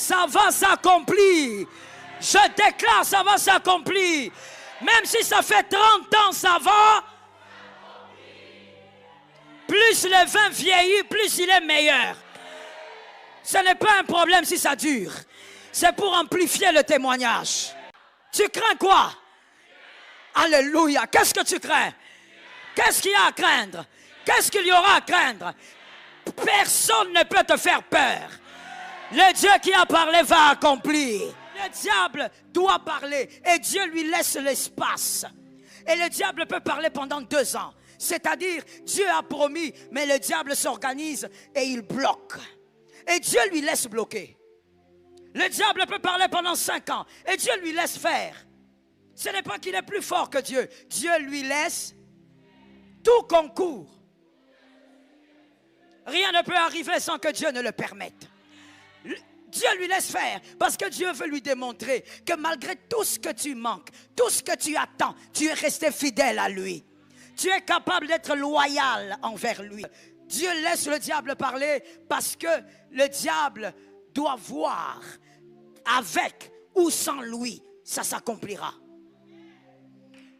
Ça va s'accomplir. Je déclare, ça va s'accomplir. Même si ça fait 30 ans, ça va. Plus le vin vieillit, plus il est meilleur. Ce n'est pas un problème si ça dure. C'est pour amplifier le témoignage. Tu crains quoi? Alléluia. Qu'est-ce que tu crains? Qu'est-ce qu'il y a à craindre? Qu'est-ce qu'il y aura à craindre? Personne ne peut te faire peur. Le Dieu qui a parlé va accomplir. Le diable doit parler et Dieu lui laisse l'espace. Et le diable peut parler pendant 2 ans. C'est-à-dire, Dieu a promis, mais le diable s'organise et il bloque. Et Dieu lui laisse bloquer. Le diable peut parler pendant 5 ans et Dieu lui laisse faire. Ce n'est pas qu'il est plus fort que Dieu. Dieu lui laisse tout concours. Rien ne peut arriver sans que Dieu ne le permette. Dieu lui laisse faire parce que Dieu veut lui démontrer que malgré tout ce que tu manques, tout ce que tu attends, tu es resté fidèle à lui. Tu es capable d'être loyal envers lui. Dieu laisse le diable parler parce que le diable doit voir avec ou sans lui, ça s'accomplira.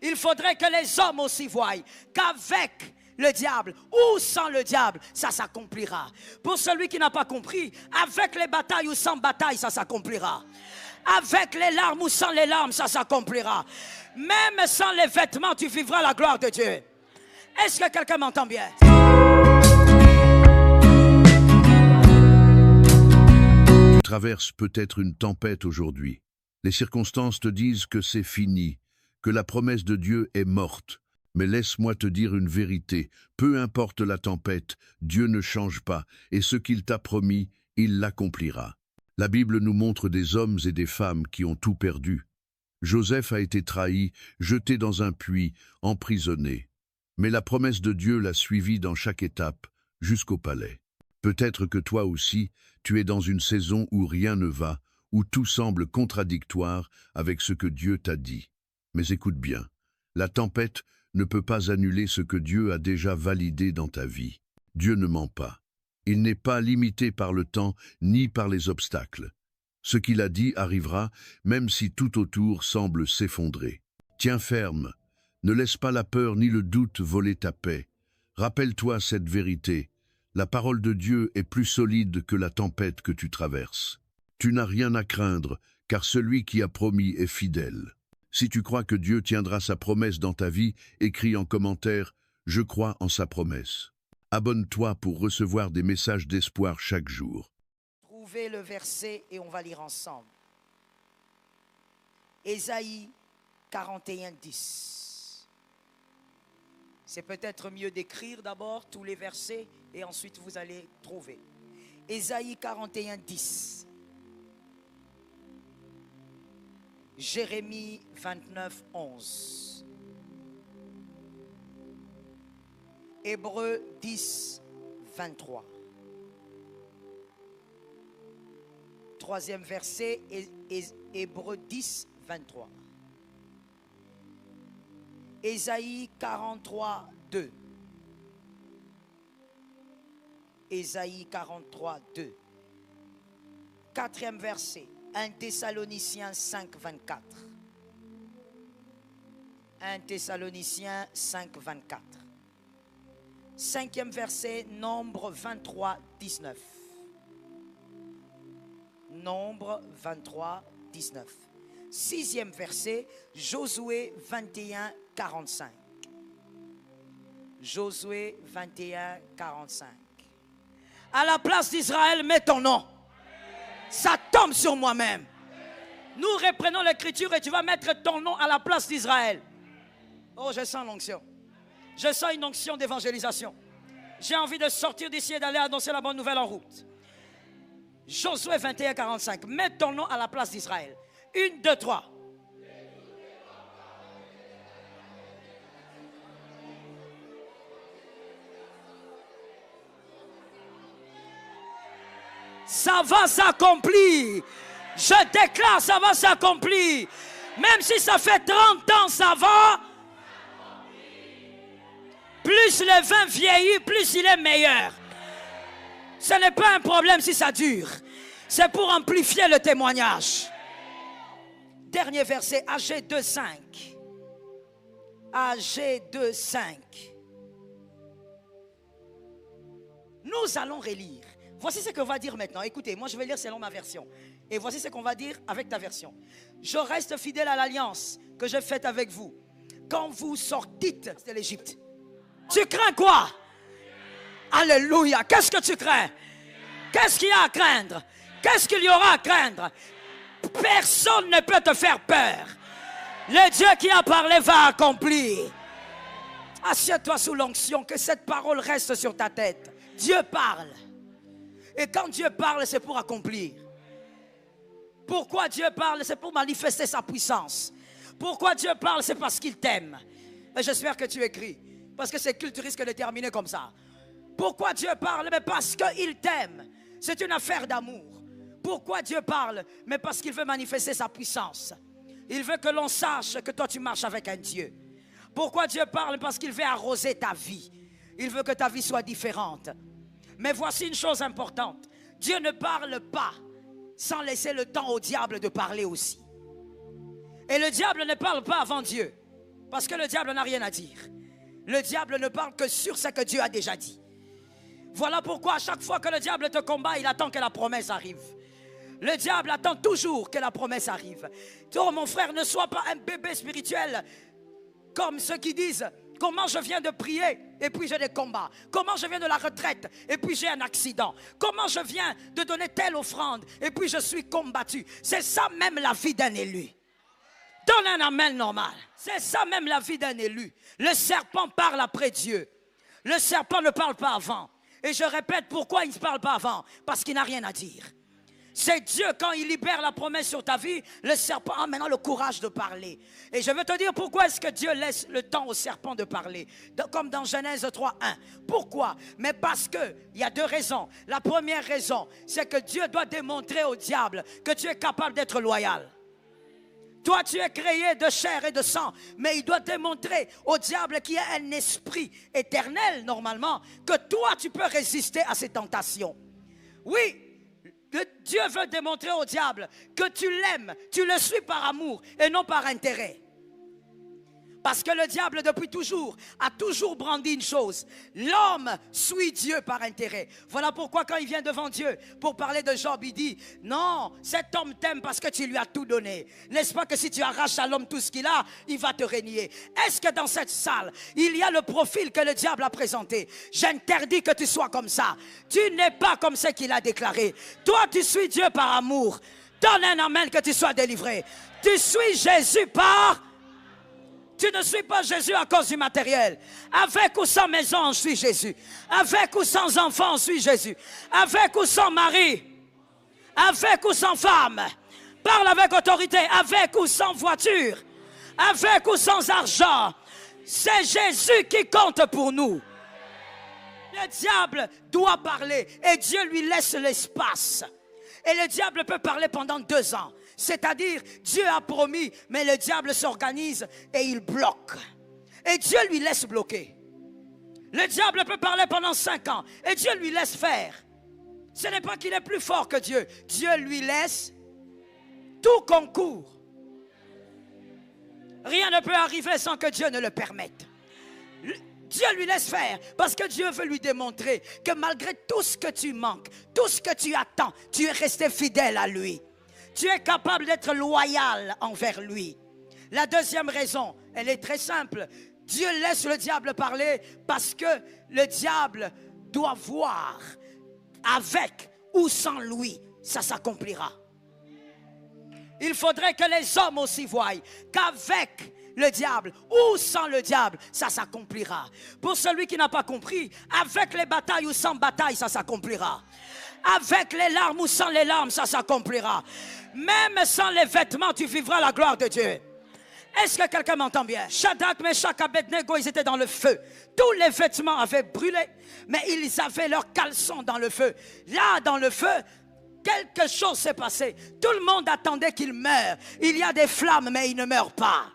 Il faudrait que les hommes aussi voient qu'avec le diable ou sans le diable, ça s'accomplira. Pour celui qui n'a pas compris, avec les batailles ou sans bataille, ça s'accomplira. Avec les larmes ou sans les larmes, ça s'accomplira. Même sans les vêtements, tu vivras la gloire de Dieu. Est-ce que quelqu'un m'entend bien? Tu traverses peut-être une tempête aujourd'hui. Les circonstances te disent que c'est fini, que la promesse de Dieu est morte. Mais laisse-moi te dire une vérité, peu importe la tempête, Dieu ne change pas, et ce qu'il t'a promis, il l'accomplira. La Bible nous montre des hommes et des femmes qui ont tout perdu. Joseph a été trahi, jeté dans un puits, emprisonné. Mais la promesse de Dieu l'a suivi dans chaque étape, jusqu'au palais. Peut-être que toi aussi, tu es dans une saison où rien ne va, où tout semble contradictoire avec ce que Dieu t'a dit. Mais écoute bien, la tempête ne peut pas annuler ce que Dieu a déjà validé dans ta vie. Dieu ne ment pas. Il n'est pas limité par le temps ni par les obstacles. Ce qu'il a dit arrivera, même si tout autour semble s'effondrer. Tiens ferme, ne laisse pas la peur ni le doute voler ta paix. Rappelle-toi cette vérité. La parole de Dieu est plus solide que la tempête que tu traverses. Tu n'as rien à craindre, car celui qui a promis est fidèle. Si tu crois que Dieu tiendra sa promesse dans ta vie, écris en commentaire « Je crois en sa promesse ». Abonne-toi pour recevoir des messages d'espoir chaque jour. Trouvez le verset et on va lire ensemble. Ésaïe 41, 10. C'est peut-être mieux d'écrire d'abord tous les versets et ensuite vous allez trouver. Ésaïe 41, 10. Jérémie 29, 11. Hébreux 10, 23. Troisième verset, Hébreux 10, 23. Ésaïe 43, 2. Ésaïe 43, 2. Quatrième verset, 1 Thessaloniciens 5, 24. 1 Thessaloniciens 5, 24. Cinquième verset, Nombre 23, 19. Nombre 23, 19. Sixième verset, Josué 21, 45. Josué 21, 45. À la place d'Israël, mets ton nom. Ça tombe sur moi-même. Nous reprenons l'écriture et tu vas mettre ton nom à la place d'Israël. Oh, je sens l'onction. Je sens une onction d'évangélisation. J'ai envie de sortir d'ici et d'aller annoncer la bonne nouvelle en route. Josué 21, 45. Mets ton nom à la place d'Israël. 1, 2, 3. Ça va s'accomplir. Je déclare, ça va s'accomplir. Même si ça fait 30 ans, ça va. Plus le vin vieillit, plus il est meilleur. Ce n'est pas un problème si ça dure. C'est pour amplifier le témoignage. Dernier verset, Agé 2.5. Agé 2.5. Nous allons relire. Voici ce qu'on va dire maintenant. Écoutez, moi je vais lire selon ma version. Et voici ce qu'on va dire avec ta version. Je reste fidèle à l'alliance que j'ai faite avec vous. Quand vous sortîtes de l'Égypte. Tu crains quoi? Alléluia. Qu'est-ce que tu crains? Qu'est-ce qu'il y a à craindre? Qu'est-ce qu'il y aura à craindre? Personne ne peut te faire peur. Le Dieu qui a parlé va accomplir. Assieds-toi sous l'onction, que cette parole reste sur ta tête. Dieu parle. Et quand Dieu parle, c'est pour accomplir. Pourquoi Dieu parle? C'est pour manifester sa puissance. Pourquoi Dieu parle? C'est parce qu'il t'aime. Et j'espère que tu écris. Parce que ces cultes risquent de terminer comme ça. Pourquoi Dieu parle? Mais parce qu'il t'aime. C'est une affaire d'amour. Pourquoi Dieu parle? Mais parce qu'il veut manifester sa puissance. Il veut que l'on sache que toi tu marches avec un Dieu. Pourquoi Dieu parle? Parce qu'il veut arroser ta vie. Il veut que ta vie soit différente. Mais voici une chose importante. Dieu ne parle pas sans laisser le temps au diable de parler aussi. Et le diable ne parle pas avant Dieu. Parce que le diable n'a rien à dire. Le diable ne parle que sur ce que Dieu a déjà dit. Voilà pourquoi à chaque fois que le diable te combat, il attend que la promesse arrive. Le diable attend toujours que la promesse arrive. Toi, mon frère, ne sois pas un bébé spirituel comme ceux qui disent: comment je viens de prier et puis j'ai des combats. Comment je viens de la retraite et puis j'ai un accident. Comment je viens de donner telle offrande et puis je suis combattu. C'est ça même la vie d'un élu. Donne un amen normal. C'est ça même la vie d'un élu. Le serpent parle après Dieu. Le serpent ne parle pas avant. Et je répète, pourquoi il ne parle pas avant? Parce qu'il n'a rien à dire. C'est Dieu, quand il libère la promesse sur ta vie, le serpent a maintenant le courage de parler. Et je veux te dire pourquoi est-ce que Dieu laisse le temps au serpent de parler. Comme dans Genèse 3.1. Pourquoi? Mais parce qu'il y a deux raisons. La première raison, c'est que Dieu doit démontrer au diable que tu es capable d'être loyal. Toi, tu es créé de chair et de sang, mais il doit démontrer au diable qui a un esprit éternel, normalement, que toi, tu peux résister à ces tentations. Oui, Dieu veut démontrer au diable que tu l'aimes, tu le suis par amour et non par intérêt. Parce que le diable, depuis toujours, a toujours brandi une chose. L'homme suit Dieu par intérêt. Voilà pourquoi quand il vient devant Dieu pour parler de Job, il dit: non, cet homme t'aime parce que tu lui as tout donné. N'est-ce pas que si tu arraches à l'homme tout ce qu'il a, il va te régner? Est-ce que dans cette salle, il y a le profil que le diable a présenté? J'interdis que tu sois comme ça. Tu n'es pas comme ce qu'il a déclaré. Toi, tu suis Dieu par amour. Donne un amen que tu sois délivré. Tu suis Jésus par... Tu ne suis pas Jésus à cause du matériel. Avec ou sans maison, on suit Jésus. Avec ou sans enfant, on suit Jésus. Avec ou sans mari. Avec ou sans femme. Parle avec autorité. Avec ou sans voiture. Avec ou sans argent. C'est Jésus qui compte pour nous. Le diable doit parler et Dieu lui laisse l'espace. Et le diable peut parler pendant 2 ans. C'est-à-dire, Dieu a promis, mais le diable s'organise et il bloque. Et Dieu lui laisse bloquer. Le diable peut parler pendant 5 ans et Dieu lui laisse faire. Ce n'est pas qu'il est plus fort que Dieu. Dieu lui laisse tout concours. Rien ne peut arriver sans que Dieu ne le permette. Dieu lui laisse faire parce que Dieu veut lui démontrer que malgré tout ce que tu manques, tout ce que tu attends, tu es resté fidèle à lui. Tu es capable d'être loyal envers lui. La deuxième raison, elle est très simple. Dieu laisse le diable parler parce que le diable doit voir avec ou sans lui, ça s'accomplira. Il faudrait que les hommes aussi voient qu'avec le diable ou sans le diable, ça s'accomplira. Pour celui qui n'a pas compris, avec les batailles ou sans bataille, ça s'accomplira. Avec les larmes ou sans les larmes, ça s'accomplira. Même sans les vêtements, tu vivras la gloire de Dieu. Est-ce que quelqu'un m'entend bien? Shadrach, Meshach, Abednego, ils étaient dans le feu. Tous les vêtements avaient brûlé, mais ils avaient leurs caleçons dans le feu. Là, dans le feu, quelque chose s'est passé. Tout le monde attendait qu'il meure. Il y a des flammes, mais il ne meurt pas.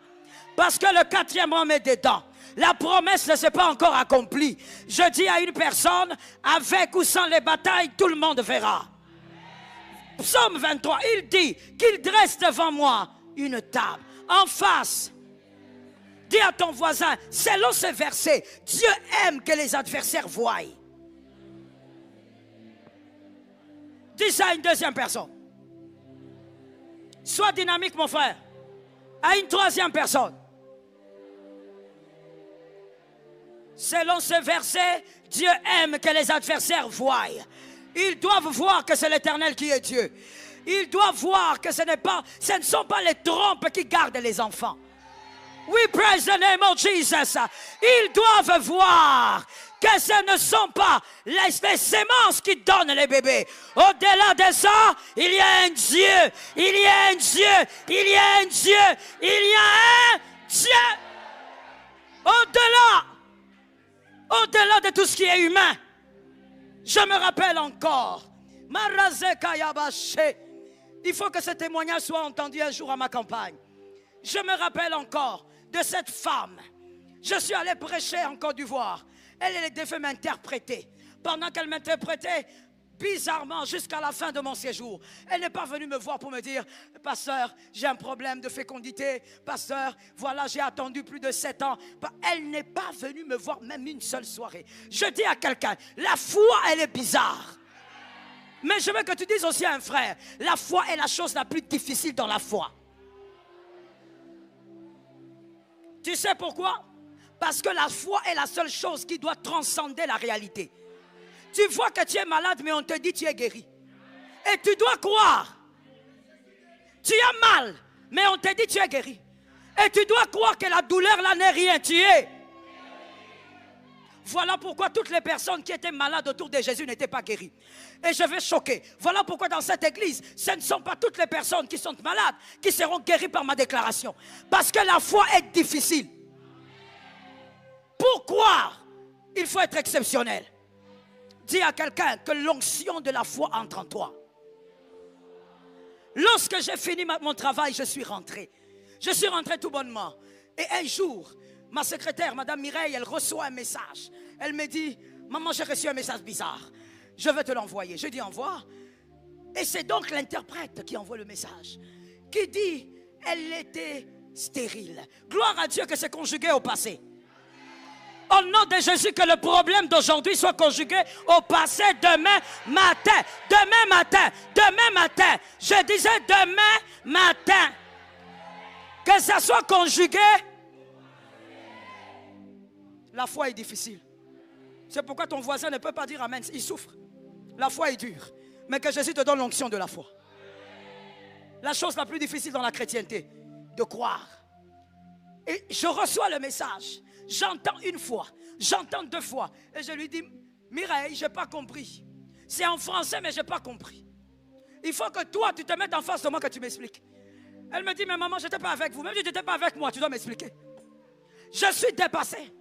Parce que le 4e homme est dedans. La promesse ne s'est pas encore accomplie. Je dis à une personne, avec ou sans les batailles, tout le monde verra. Psaume 23, il dit qu'il dresse devant moi une table en face. Dis à ton voisin, selon ce verset, Dieu aime que les adversaires voient. Dis ça à une deuxième personne. Sois dynamique, mon frère. À une troisième personne. Selon ce verset, Dieu aime que les adversaires voient. Ils doivent voir que c'est l'Éternel qui est Dieu. Ils doivent voir que ce ne sont pas les trompes qui gardent les enfants. We praise the name of Jesus. Ils doivent voir que ce ne sont pas les semences qui donnent les bébés. Au-delà de ça, il y a un Dieu. Il y a un Dieu. Il y a un Dieu. Il y a un Dieu. Au-delà de tout ce qui est humain. Je me rappelle encore. Il faut que ce témoignage soit entendu un jour à ma campagne. Je me rappelle encore de cette femme. Je suis allé prêcher en Côte d'Ivoire. Elle devait m'interpréter. Pendant qu'elle m'interprétait, bizarrement, jusqu'à la fin de mon séjour, elle n'est pas venue me voir pour me dire, pasteur, j'ai un problème de fécondité. Pasteur, voilà, j'ai attendu plus de 7 ans. Elle n'est pas venue me voir même une seule soirée. Je dis à quelqu'un, la foi, elle est bizarre. Mais je veux que tu dises aussi à un frère, la foi est la chose la plus difficile dans la foi. Tu sais pourquoi? Parce que la foi est la seule chose qui doit transcender la réalité. Tu vois que tu es malade, mais on te dit que tu es guéri. Et tu dois croire. Tu as mal, mais on te dit que tu es guéri. Et tu dois croire que la douleur là n'est rien, tu es. Voilà pourquoi toutes les personnes qui étaient malades autour de Jésus n'étaient pas guéries. Et je vais choquer. Voilà pourquoi dans cette église, ce ne sont pas toutes les personnes qui sont malades qui seront guéries par ma déclaration. Parce que la foi est difficile. Pour croire, il faut être exceptionnel. Dis à quelqu'un que l'onction de la foi entre en toi. Lorsque j'ai fini mon travail, je suis rentré. Je suis rentré tout bonnement. Et un jour, ma secrétaire, Madame Mireille, elle reçoit un message. Elle me dit, maman, j'ai reçu un message bizarre. Je vais te l'envoyer. Je dis, envoie. Et c'est donc l'interprète qui envoie le message. Qui dit, elle était stérile. Gloire à Dieu que c'est conjugué au passé. Au nom de Jésus, que le problème d'aujourd'hui soit conjugué au passé demain matin. Demain matin. Demain matin. Je disais demain matin. Que ça soit conjugué. La foi est difficile. C'est pourquoi ton voisin ne peut pas dire amen. Il souffre. La foi est dure. Mais que Jésus te donne l'onction de la foi. La chose la plus difficile dans la chrétienté, de croire. Et je reçois le message. J'entends une fois, j'entends 2 fois. Et je lui dis, Mireille, je n'ai pas compris. C'est en français, mais je n'ai pas compris. Il faut que toi, tu te mettes en face de moi que tu m'expliques. Elle me dit, mais maman, je n'étais pas avec vous. Même si tu n'étais pas avec moi, tu dois m'expliquer. Je suis dépassé.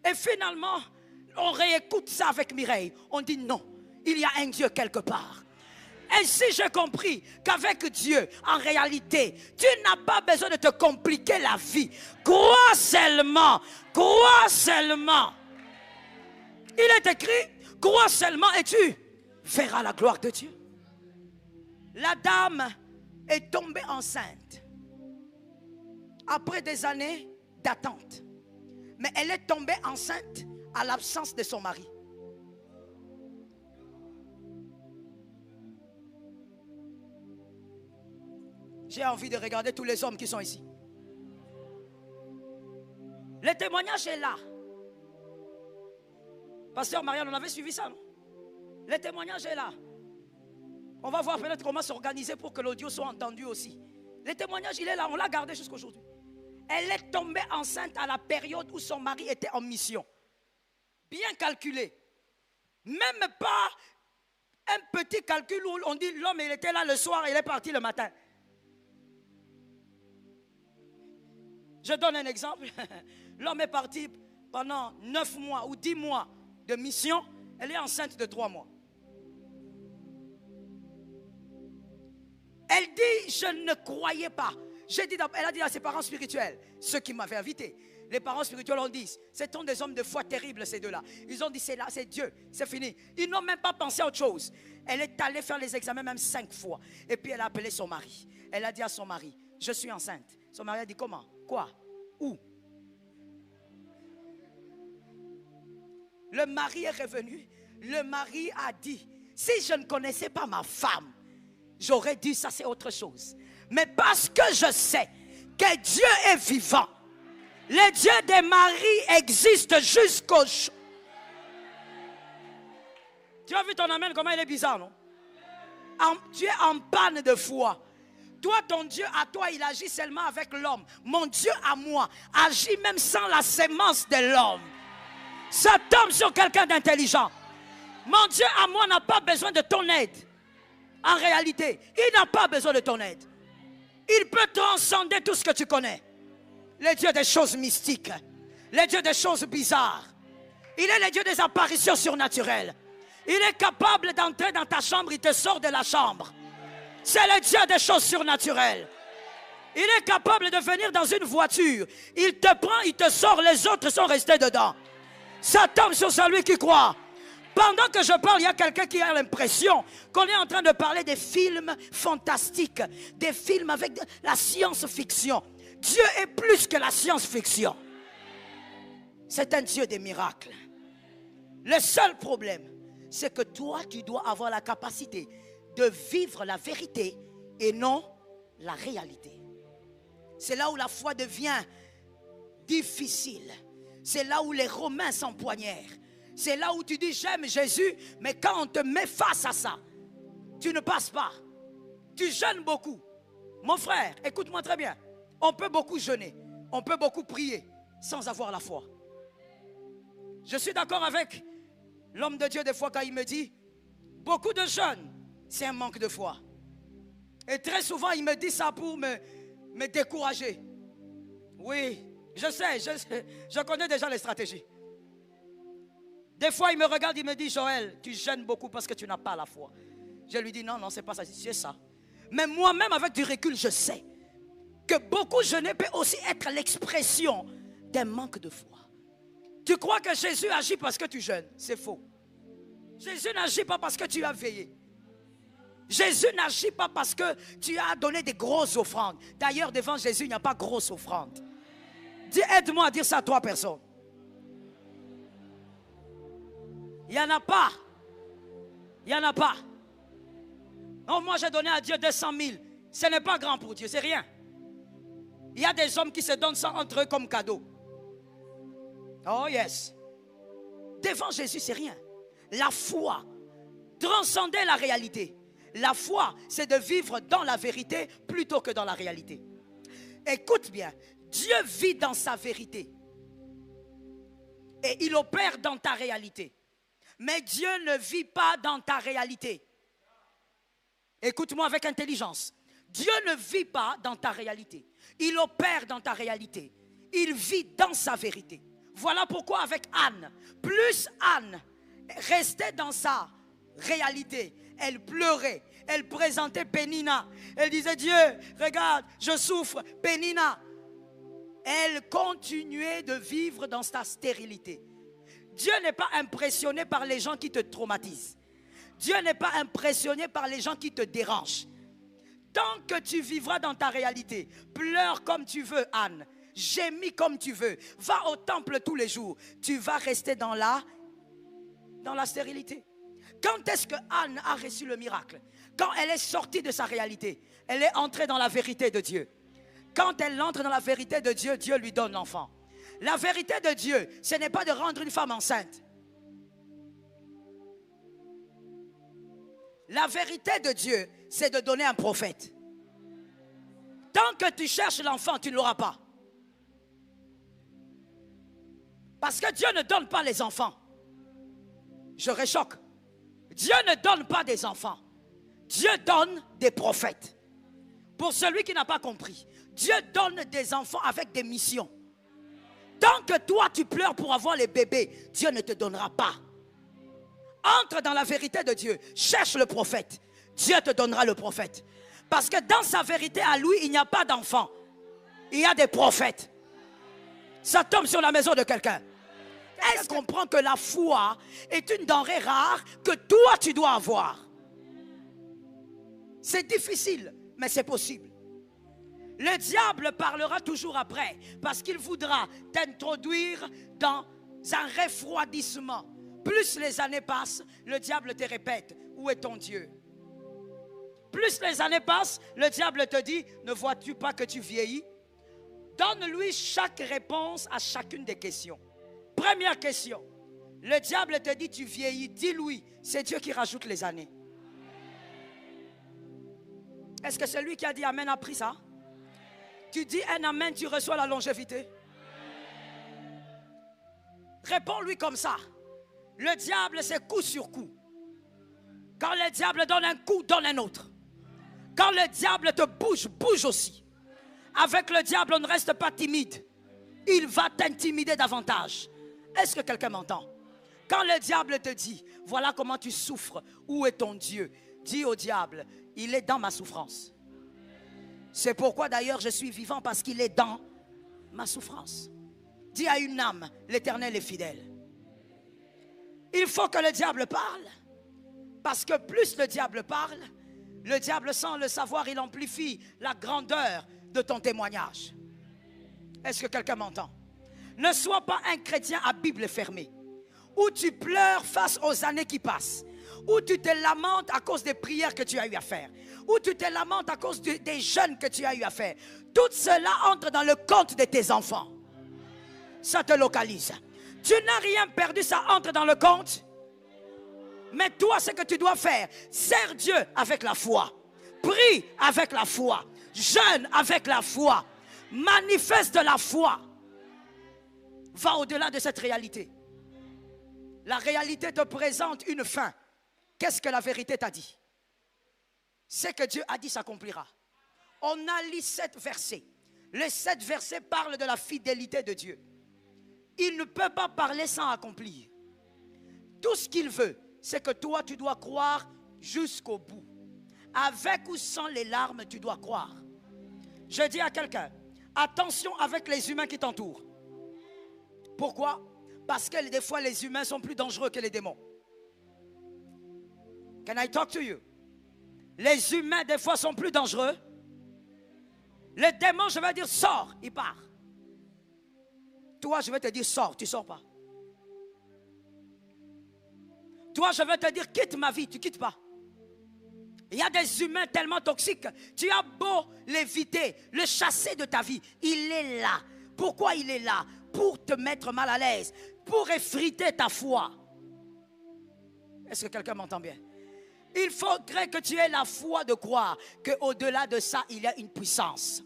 Et finalement, on réécoute ça avec Mireille. On dit non, il y a un Dieu quelque part. Ainsi, j'ai compris qu'avec Dieu, en réalité, tu n'as pas besoin de te compliquer la vie. Crois seulement. Crois seulement. Il est écrit, crois seulement et tu verras la gloire de Dieu. La dame est tombée enceinte après des années d'attente. Mais elle est tombée enceinte à l'absence de son mari. J'ai envie de regarder tous les hommes qui sont ici. Le témoignage est là. Pasteur Marianne, on avait suivi ça, non? Le témoignage est là. On va voir peut-être comment s'organiser pour que l'audio soit entendu aussi. Le témoignage, il est là. On l'a gardé jusqu'à aujourd'hui. Elle est tombée enceinte à la période où son mari était en mission. Bien calculé. Même pas un petit calcul où on dit l'homme il était là le soir et il est parti le matin. Je donne un exemple. L'homme est parti pendant 9 mois ou 10 mois de mission. Elle est enceinte de 3 mois. Elle dit, je ne croyais pas. Elle a dit à ses parents spirituels, ceux qui m'avaient invité, Les parents spirituels ont dit, ce sont des hommes de foi terribles, ces deux-là. Ils ont dit, c'est là, c'est Dieu, c'est fini. Ils n'ont même pas pensé à autre chose. Elle est allée faire les examens même 5 fois. Et puis elle a appelé son mari. Elle a dit à son mari, je suis enceinte. Son mari a dit, comment? Quoi? Où? Le mari est revenu. Le mari a dit, si je ne connaissais pas ma femme, j'aurais dit, ça c'est autre chose. Mais parce que je sais que Dieu est vivant, le Dieu des maris existe jusqu'au jour. Tu as vu ton amen, comment il est bizarre, non? Tu es en panne de foi. Toi, ton Dieu à toi, il agit seulement avec l'homme. Mon Dieu à moi agit même sans la sémence de l'homme. Ça tombe sur quelqu'un d'intelligent. Mon Dieu à moi n'a pas besoin de ton aide. En réalité, il n'a pas besoin de ton aide. Il peut transcender tout ce que tu connais. Le Dieu des choses mystiques, le Dieu des choses bizarres. Il est le Dieu des apparitions surnaturelles. Il est capable d'entrer dans ta chambre, il te sort de la chambre. C'est le Dieu des choses surnaturelles. Il est capable de venir dans une voiture. Il te prend, il te sort, les autres sont restés dedans. Ça tombe sur celui qui croit. Pendant que je parle, il y a quelqu'un qui a l'impression qu'on est en train de parler des films fantastiques, des films avec de la science-fiction. Dieu est plus que la science-fiction. C'est un Dieu des miracles. Le seul problème, c'est que toi, tu dois avoir la capacité de vivre la vérité et non la réalité. C'est là où la foi devient difficile. C'est là où les Romains s'empoignèrent. C'est là où tu dis j'aime Jésus, mais quand on te met face à ça, tu ne passes pas. Tu jeûnes beaucoup. Mon frère, écoute-moi très bien. On peut beaucoup jeûner, on peut beaucoup prier sans avoir la foi. Je suis d'accord avec l'homme de Dieu des fois quand il me dit beaucoup de jeûne, c'est un manque de foi. Et très souvent il me dit ça pour me décourager. Oui, je sais, je connais déjà les stratégies. Des fois il me regarde, il me dit Joël, tu jeûnes beaucoup parce que tu n'as pas la foi. Je lui dis non, c'est pas ça, c'est ça. Mais moi-même avec du recul je sais que beaucoup jeûner peut aussi être l'expression d'un manque de foi. Tu crois que Jésus agit parce que tu jeûnes? C'est faux. Jésus n'agit pas parce que tu as veillé. Jésus n'agit pas parce que tu as donné des grosses offrandes. D'ailleurs, devant Jésus, il n'y a pas grosse offrande. Dis, aide-moi à dire ça à 3 personnes. Il n'y en a pas. Il n'y en a pas. Non, moi j'ai donné à Dieu 200 000. Ce n'est pas grand pour Dieu, c'est rien. Il y a des hommes qui se donnent ça entre eux comme cadeau. Oh yes. Devant Jésus, c'est rien. La foi, transcender la réalité. La foi, c'est de vivre dans la vérité plutôt que dans la réalité. Écoute bien, Dieu vit dans sa vérité. Et il opère dans ta réalité. Mais Dieu ne vit pas dans ta réalité. Écoute-moi avec intelligence. Dieu ne vit pas dans ta réalité. Il opère dans ta réalité. Il vit dans sa vérité. Voilà pourquoi avec Anne, plus Anne restait dans sa réalité, elle pleurait, elle présentait Pénina. Elle disait Dieu, regarde, je souffre, Pénina. Elle continuait de vivre dans sa stérilité. Dieu n'est pas impressionné par les gens qui te traumatisent. Dieu n'est pas impressionné par les gens qui te dérangent. Tant que tu vivras dans ta réalité, pleure comme tu veux, Anne. Gémis comme tu veux. Va au temple tous les jours. Tu vas rester dans la stérilité. Quand est-ce que Anne a reçu le miracle? Quand elle est sortie de sa réalité. Elle est entrée dans la vérité de Dieu. Quand elle entre dans la vérité de Dieu, Dieu lui donne l'enfant. La vérité de Dieu, ce n'est pas de rendre une femme enceinte. La vérité de Dieu, c'est de donner un prophète. Tant que tu cherches l'enfant, tu ne l'auras pas. Parce que Dieu ne donne pas les enfants. Je réchoque. Dieu ne donne pas des enfants. Dieu donne des prophètes. Pour celui qui n'a pas compris, Dieu donne des enfants avec des missions. Tant que toi tu pleures pour avoir les bébés, Dieu ne te donnera pas. Entre dans la vérité de Dieu. Cherche le prophète. Dieu te donnera le prophète. Parce que dans sa vérité à lui, il n'y a pas d'enfants. Il y a des prophètes. Ça tombe sur la maison de quelqu'un. Est-ce qu'on comprend que la foi est une denrée rare que toi tu dois avoir? C'est difficile, mais c'est possible. Le diable parlera toujours après parce qu'il voudra t'introduire dans un refroidissement. Plus les années passent, le diable te répète, où est ton Dieu? Plus les années passent, le diable te dit, ne vois-tu pas que tu vieillis? Donne-lui chaque réponse à chacune des questions. Première question, le diable te dit, tu vieillis, dis-lui, c'est Dieu qui rajoute les années. Est-ce que celui qui a dit Amen a pris ça? Tu dis un Amen, tu reçois la longévité. Réponds-lui comme ça. Le diable, c'est coup sur coup. Quand le diable donne un coup, donne un autre. Quand le diable te bouge, bouge aussi. Avec le diable, on ne reste pas timide. Il va t'intimider davantage. Est-ce que quelqu'un m'entend? Quand le diable te dit, voilà comment tu souffres, où est ton Dieu? Dis au diable, il est dans ma souffrance. C'est pourquoi d'ailleurs je suis vivant, parce qu'il est dans ma souffrance. Dis à une âme, l'Éternel est fidèle. Il faut que le diable parle. Parce que plus le diable parle, le diable, sans le savoir, il amplifie la grandeur de ton témoignage. Est-ce que quelqu'un m'entend? Ne sois pas un chrétien à Bible fermée, où tu pleures face aux années qui passent, où tu te lamentes à cause des prières que tu as eu à faire, où tu te lamentes à cause des jeûnes que tu as eu à faire. Tout cela entre dans le compte de tes enfants. Ça te localise. Tu n'as rien perdu, ça entre dans le compte. Mais toi, ce que tu dois faire, sers Dieu avec la foi. Prie avec la foi. Jeûne avec la foi. Manifeste la foi. Va au-delà de cette réalité. La réalité te présente une fin. Qu'est-ce que la vérité t'a dit? Ce que Dieu a dit s'accomplira. On a lu 7 versets. Les 7 versets parlent de la fidélité de Dieu. Il ne peut pas parler sans accomplir. Tout ce qu'il veut, c'est que toi, tu dois croire jusqu'au bout. Avec ou sans les larmes, tu dois croire. Je dis à quelqu'un, attention avec les humains qui t'entourent. Pourquoi? Parce que des fois, les humains sont plus dangereux que les démons. Can I talk to you? Les humains, des fois, sont plus dangereux. Les démons, je vais dire, sors, il part. Toi, je vais te dire, sors, tu ne sors pas. Toi, je vais te dire, quitte ma vie, tu ne quittes pas. Il y a des humains tellement toxiques, tu as beau l'éviter, le chasser de ta vie, il est là. Pourquoi il est là? Pour te mettre mal à l'aise, pour effriter ta foi. Est-ce que quelqu'un m'entend bien? Il faudrait que tu aies la foi de croire qu'au-delà de ça, il y a une puissance.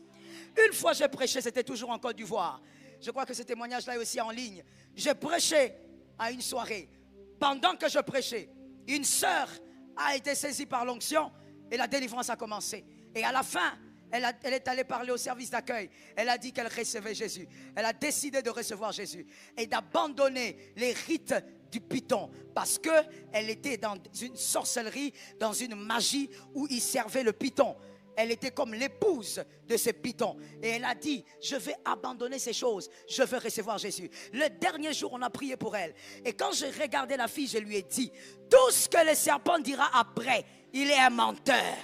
Une fois j'ai prêché, c'était toujours en Côte d'Ivoire. Je crois que ce témoignage-là est aussi en ligne. J'ai prêché à une soirée. Pendant que je prêchais, une sœur a été saisie par l'onction et la délivrance a commencé. Et à la fin, elle est allée parler au service d'accueil. Elle a dit qu'elle recevait Jésus. Elle a décidé de recevoir Jésus et d'abandonner les rites du python, parce qu'elle était dans une sorcellerie, dans une magie où il servait le python. Elle était comme l'épouse de ce python. Et elle a dit, je vais abandonner ces choses. Je veux recevoir Jésus. Le dernier jour, on a prié pour elle. Et quand j'ai regardé la fille, je lui ai dit, tout ce que le serpent dira après, il est un menteur.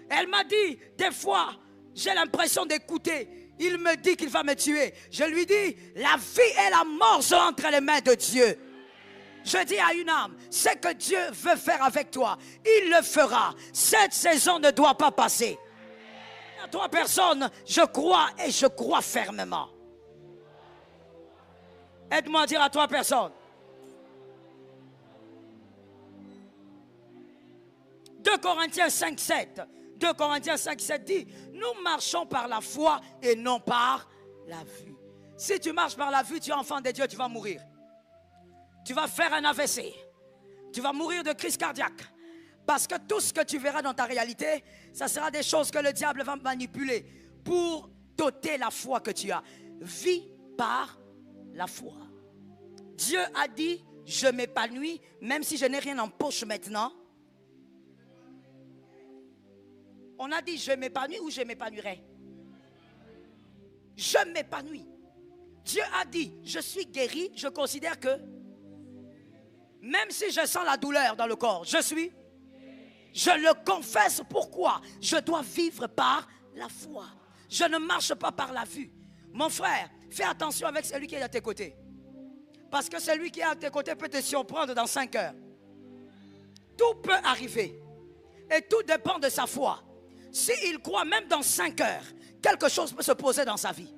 Elle m'a dit, des fois, j'ai l'impression d'écouter. Il me dit qu'il va me tuer. Je lui dis, la vie et la mort sont entre les mains de Dieu. Je dis à une âme, ce que Dieu veut faire avec toi, il le fera. Cette saison ne doit pas passer. À 3 personnes, je crois et je crois fermement. Aide-moi à dire à 3 personnes. 2 Corinthiens 5, 7. 2 Corinthiens 5, 7 dit, nous marchons par la foi et non par la vue. Si tu marches par la vue, tu es enfant de Dieu, tu vas mourir. Tu vas faire un AVC. Tu vas mourir de crise cardiaque. Parce que tout ce que tu verras dans ta réalité, ça sera des choses que le diable va manipuler pour doter la foi que tu as. Vis par la foi. Dieu a dit, je m'épanouis, même si je n'ai rien en poche maintenant. On a dit, je m'épanouis ou je m'épanouirai. Je m'épanouis. Dieu a dit, je suis guéri, je considère que, même si je sens la douleur dans le corps, je le confesse. Pourquoi? Je dois vivre par la foi. Je ne marche pas par la vue. Mon frère, fais attention avec celui qui est à tes côtés. Parce que celui qui est à tes côtés peut te surprendre dans 5 heures. Tout peut arriver. Et tout dépend de sa foi. S'il croit même dans 5 heures, quelque chose peut se poser dans sa vie.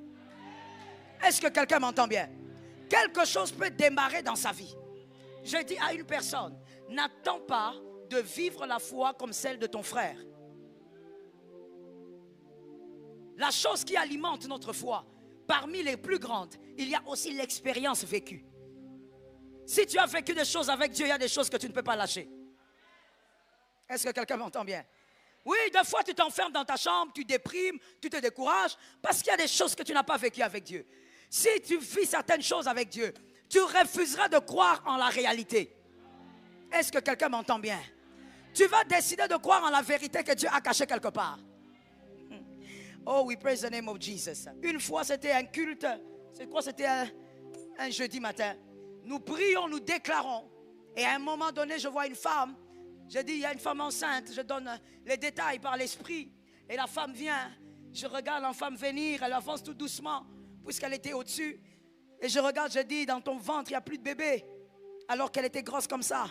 Est-ce que quelqu'un m'entend bien? Quelque chose peut démarrer dans sa vie. Je dis à une personne, n'attends pas de vivre la foi comme celle de ton frère. La chose qui alimente notre foi, parmi les plus grandes, il y a aussi l'expérience vécue. Si tu as vécu des choses avec Dieu, il y a des choses que tu ne peux pas lâcher. Est-ce que quelqu'un m'entend bien? Oui, des fois tu t'enfermes dans ta chambre, tu déprimes, tu te décourages, parce qu'il y a des choses que tu n'as pas vécues avec Dieu. Si tu vis certaines choses avec Dieu, tu refuseras de croire en la réalité. Est-ce que quelqu'un m'entend bien? Tu vas décider de croire en la vérité que Dieu a cachée quelque part. Oh, we praise the name of Jesus. Une fois, c'était un culte. C'est quoi? C'était un jeudi matin. Nous prions, nous déclarons. Et à un moment donné, je vois une femme. Je dis, il y a une femme enceinte. Je donne les détails par l'esprit. Et la femme vient. Je regarde la femme venir. Elle avance tout doucement, puisqu'elle était au-dessus. Et je regarde, je dis, dans ton ventre, il n'y a plus de bébé. Alors qu'elle était grosse comme ça.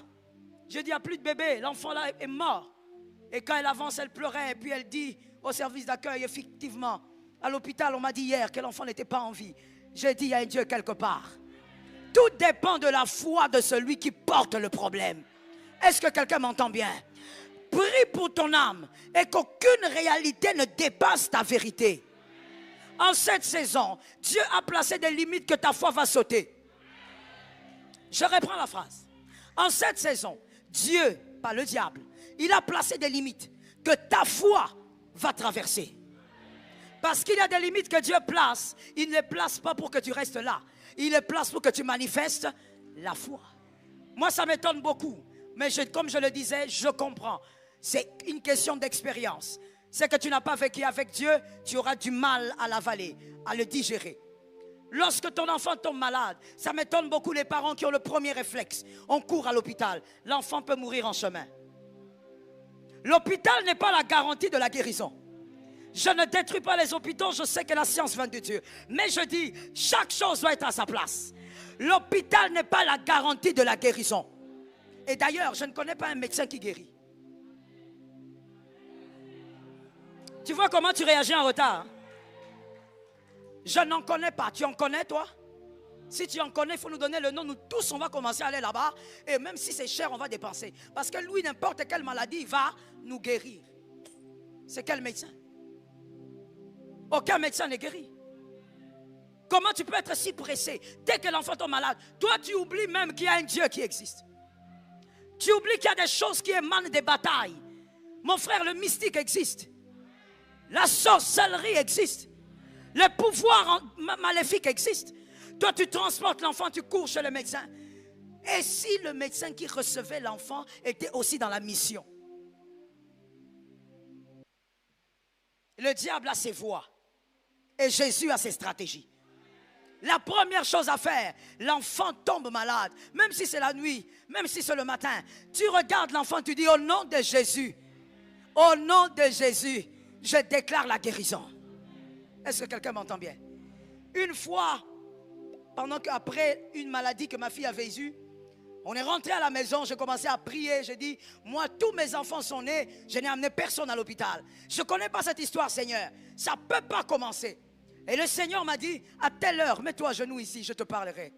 Je dis, il n'y a plus de bébé. L'enfant là est mort. Et quand elle avance, elle pleurait. Et puis elle dit au service d'accueil, effectivement, à l'hôpital, on m'a dit hier que l'enfant n'était pas en vie. J'ai dit, il y a un Dieu quelque part. Tout dépend de la foi de celui qui porte le problème. Est-ce que quelqu'un m'entend bien? Prie pour ton âme et qu'aucune réalité ne dépasse ta vérité. En cette saison, Dieu a placé des limites que ta foi va sauter. Je reprends la phrase. En cette saison, Dieu, pas le diable, il a placé des limites que ta foi va traverser. Parce qu'il y a des limites que Dieu place. Il ne les place pas pour que tu restes là. Il les place pour que tu manifestes la foi. Moi, ça m'étonne beaucoup. Mais comme je le disais, je comprends. C'est une question d'expérience. C'est que tu n'as pas vécu avec Dieu, tu auras du mal à l'avaler, à le digérer. Lorsque ton enfant tombe malade, ça m'étonne beaucoup les parents qui ont le premier réflexe. On court à l'hôpital. L'enfant peut mourir en chemin. L'hôpital n'est pas la garantie de la guérison. Je ne détruis pas les hôpitaux, je sais que la science vient de Dieu. Mais je dis, chaque chose doit être à sa place. L'hôpital n'est pas la garantie de la guérison. Et d'ailleurs, je ne connais pas un médecin qui guérit. Tu vois comment tu réagis en retard, hein? Je n'en connais pas. Tu en connais, toi? Si tu en connais, il faut nous donner le nom. Nous tous, on va commencer à aller là-bas. Et même si c'est cher, on va dépenser. Parce que lui, n'importe quelle maladie, il va nous guérir. C'est quel médecin? Aucun médecin n'est guéri. Comment tu peux être si pressé? Dès que l'enfant tombe malade, toi, tu oublies même qu'il y a un Dieu qui existe. Tu oublies qu'il y a des choses qui émanent des batailles. Mon frère, le mystique existe. La sorcellerie existe. Le pouvoir maléfique existe. Toi, tu transportes l'enfant, tu cours chez le médecin. Et si le médecin qui recevait l'enfant était aussi dans la mission? Le diable a ses voies. Et Jésus a ses stratégies. La première chose à faire, l'enfant tombe malade. Même si c'est la nuit, même si c'est le matin. Tu regardes l'enfant, tu dis au nom de Jésus. Au nom de Jésus, je déclare la guérison. Est-ce que quelqu'un m'entend bien? Une fois, pendant qu'après une maladie que ma fille avait eue, on est rentré à la maison, j'ai commencé à prier, j'ai dit, moi tous mes enfants sont nés, je n'ai amené personne à l'hôpital. Je ne connais pas cette histoire, Seigneur, ça ne peut pas commencer. Et le Seigneur m'a dit, à telle heure, mets-toi à genoux ici, je te parlerai.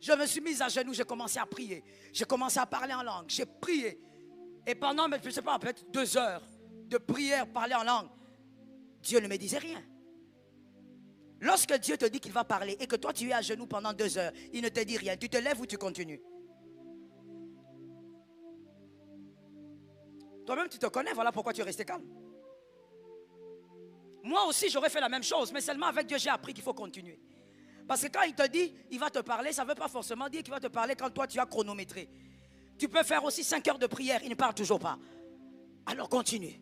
Je me suis mise à genoux, j'ai commencé à prier, j'ai commencé à parler en langue, j'ai prié. Et pendant, je ne sais pas, peut-être 2 heures de prière, parler en langue, Dieu ne me disait rien. Lorsque Dieu te dit qu'il va parler et que toi tu es à genoux pendant 2 heures, il ne te dit rien. Tu te lèves ou tu continues? Toi-même tu te connais, voilà pourquoi tu es resté calme. Moi aussi j'aurais fait la même chose, mais seulement avec Dieu j'ai appris qu'il faut continuer. Parce que quand il te dit, il va te parler, ça ne veut pas forcément dire qu'il va te parler quand toi tu as chronométré. Tu peux faire aussi 5 heures de prière, il ne parle toujours pas. Alors continue.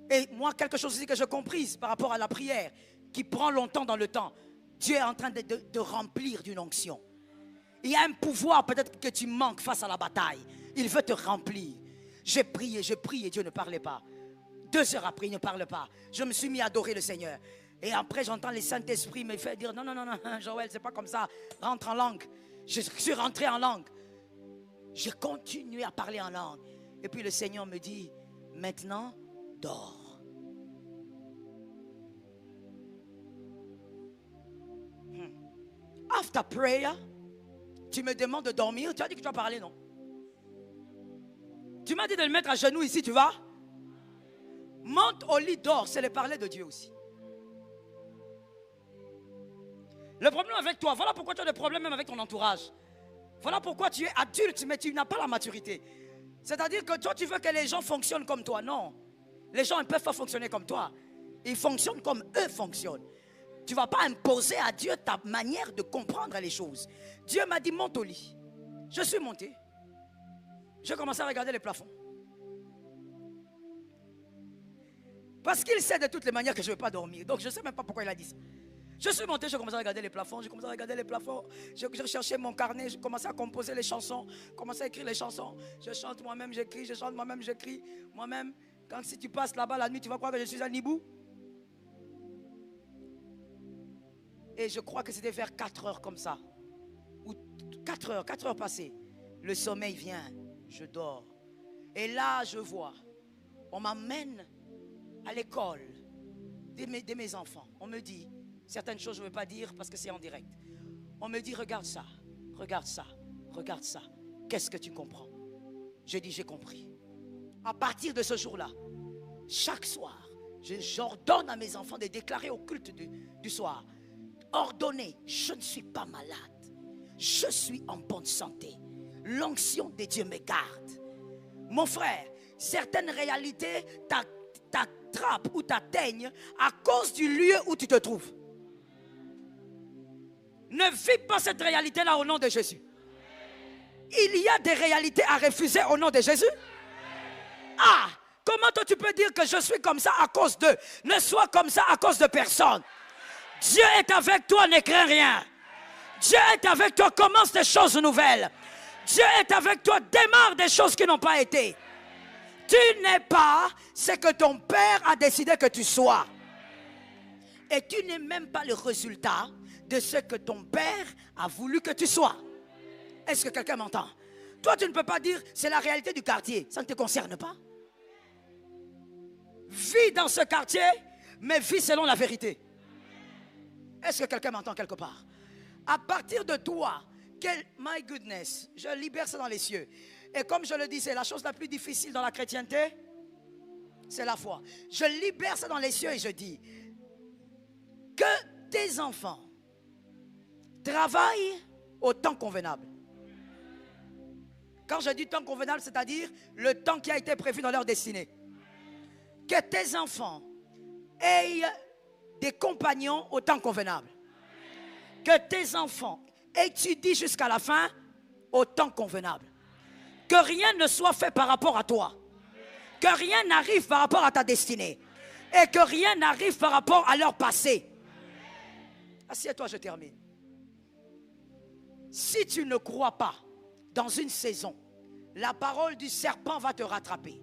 Et moi, quelque chose aussi que j'ai compris par rapport à la prière, qui prend longtemps dans le temps. Dieu est en train de remplir d'une onction. Il y a un pouvoir peut-être que tu manques face à la bataille. Il veut te remplir. J'ai prié et Dieu ne parlait pas. 2 heures après, il ne parle pas. Je me suis mis à adorer le Seigneur. Et après, j'entends le Saint-Esprit me faire dire, non, Joël, c'est pas comme ça. Rentre en langue. Je suis rentré en langue. Je continue à parler en langue. Et puis le Seigneur me dit, maintenant, dors. After prayer, tu me demandes de dormir. Tu as dit que tu vas parler, non? Tu m'as dit de le mettre à genoux ici, tu vas? Monte au lit, dors. C'est le parler de Dieu aussi. Le problème avec toi, voilà pourquoi tu as des problèmes même avec ton entourage. Voilà pourquoi tu es adulte, mais tu n'as pas la maturité. C'est-à-dire que toi, tu veux que les gens fonctionnent comme toi. Non. Les gens ne peuvent pas fonctionner comme toi. Ils fonctionnent comme eux fonctionnent. Tu ne vas pas imposer à Dieu ta manière de comprendre les choses. Dieu m'a dit, monte au lit. Je suis monté. J'ai commencé à regarder les plafonds. Parce qu'il sait de toutes les manières que je ne vais pas dormir. Donc je ne sais même pas pourquoi il a dit ça. Je suis monté, j'ai commencé à regarder les plafonds. Je cherchais mon carnet, j'ai commencé à composer les chansons, commencé à écrire les chansons. Je chante moi-même, j'écris, je chante moi-même, j'écris. Moi-même, quand si tu passes là-bas la nuit, tu vas croire que je suis un hibou. Et je crois que c'était vers 4 heures comme ça. Ou 4 heures passées. Le sommeil vient, je dors. Et là, je vois, on m'amène à l'école de mes enfants. On me dit, certaines choses je ne veux pas dire parce que c'est en direct. On me dit, regarde ça, regarde ça, regarde ça. Qu'est-ce que tu comprends? Je dis, j'ai compris. À partir de ce jour-là, chaque soir, j'ordonne à mes enfants de déclarer au culte du soir. Ordonner, je ne suis pas malade. Je suis en bonne santé. L'onction de Dieu me garde. Mon frère, certaines réalités t'attrapent ou t'atteignent à cause du lieu où tu te trouves. Ne vis pas cette réalité-là au nom de Jésus. Il y a des réalités à refuser au nom de Jésus. Ah, comment toi tu peux dire que je suis comme ça à cause d'eux? Ne sois comme ça à cause de personne. Dieu est avec toi, ne crains rien. Dieu est avec toi, commence des choses nouvelles. Dieu est avec toi, démarre des choses qui n'ont pas été. Tu n'es pas ce que ton père a décidé que tu sois. Et tu n'es même pas le résultat de ce que ton père a voulu que tu sois. Est-ce que quelqu'un m'entend? Toi, tu ne peux pas dire, c'est la réalité du quartier. Ça ne te concerne pas. Vis dans ce quartier, mais vis selon la vérité. Est-ce que quelqu'un m'entend quelque part? À partir de toi, my goodness, je libère ça dans les cieux. Et comme je le disais, la chose la plus difficile dans la chrétienté, c'est la foi. Je libère ça dans les cieux et je dis que tes enfants travaillent au temps convenable. Quand je dis temps convenable, c'est-à-dire le temps qui a été prévu dans leur destinée. Que tes enfants aient des compagnons au temps convenable. Que tes enfants étudient jusqu'à la fin au temps convenable. Que rien ne soit fait par rapport à toi. Que rien n'arrive par rapport à ta destinée. Et que rien n'arrive par rapport à leur passé. Assieds-toi, je termine. Si tu ne crois pas dans une saison, la parole du serpent va te rattraper.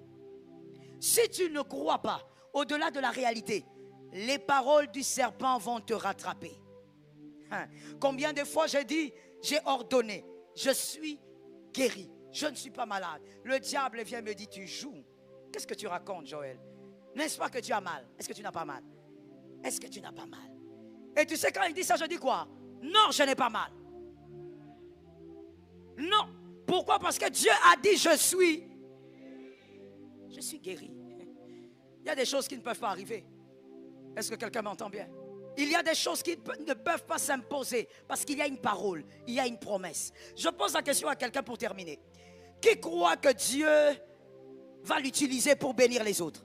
Si tu ne crois pas au-delà de la réalité, les paroles du serpent vont te rattraper. Combien de fois j'ai dit, j'ai ordonné, je suis guéri, je ne suis pas malade. Le diable vient me dire, tu joues. Qu'est-ce que tu racontes, Joël? N'est-ce pas que tu as mal? Est-ce que tu n'as pas mal? Est-ce que tu n'as pas mal? Et tu sais quand il dit ça, je dis quoi? Non, je n'ai pas mal. Non. Pourquoi? Parce que Dieu a dit, je suis guéri. Il y a des choses qui ne peuvent pas arriver. Est-ce que quelqu'un m'entend bien? Il y a des choses qui ne peuvent pas s'imposer parce qu'il y a une parole, il y a une promesse. Je pose la question à quelqu'un pour terminer. Qui croit que Dieu va l'utiliser pour bénir les autres?